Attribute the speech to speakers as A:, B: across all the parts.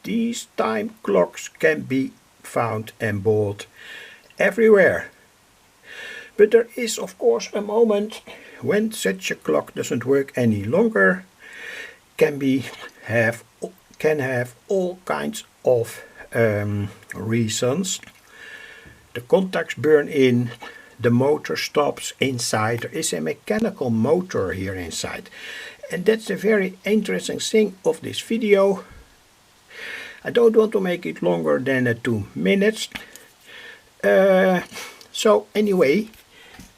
A: These time clocks can be found and bought everywhere. But there is of course a moment when such a clock doesn't work any longer. Can have all kinds of reasons. The contacts burn in, the motor stops inside. There is a mechanical motor here inside, and that's the very interesting thing of this video. I don't want to make it longer than 2 minutes. So anyway,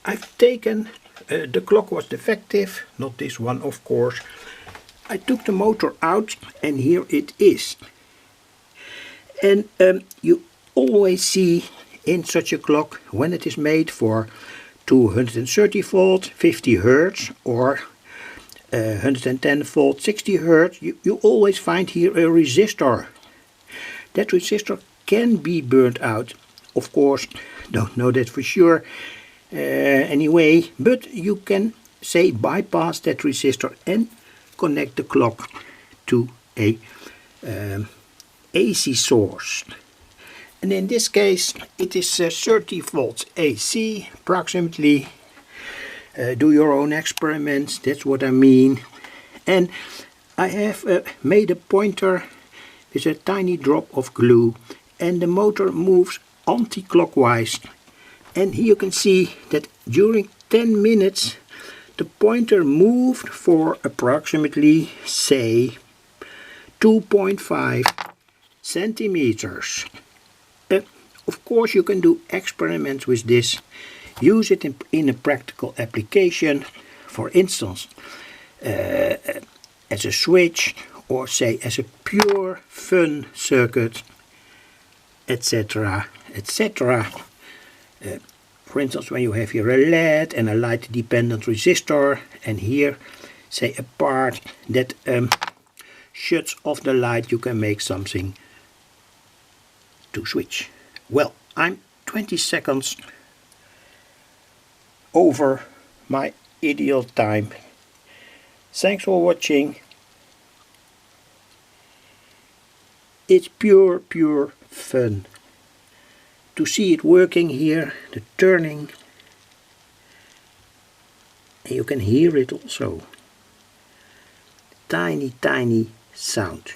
A: I've taken, the clock was defective, not this one of course. I took the motor out and here it is. And you always see in such a clock, when it is made for 230 volt 50 Hertz or 110 volt 60 Hertz, you always find here a resistor. That resistor can be burnt out. Of course, don't know that for sure anyway, but you can say bypass that resistor and connect the clock to a AC source. And in this case it is 30 volts AC approximately. Do your own experiments, that's what I mean. And I have made a pointer with a tiny drop of glue, and the motor moves anti-clockwise. And here you can see that during 10 minutes the pointer moved for approximately, say, 2.5 centimeters. Of course you can do experiments with this, use it in a practical application, for instance as a switch, or say as a pure fun circuit, etc, etc. For instance, when you have here a LED and a light dependent resistor, and here say a part that shuts off the light, you can make something to switch. Well, I'm 20 seconds over my ideal time. Thanks for watching. It's pure fun to see it working here, the turning, and you can hear it also. Tiny sound.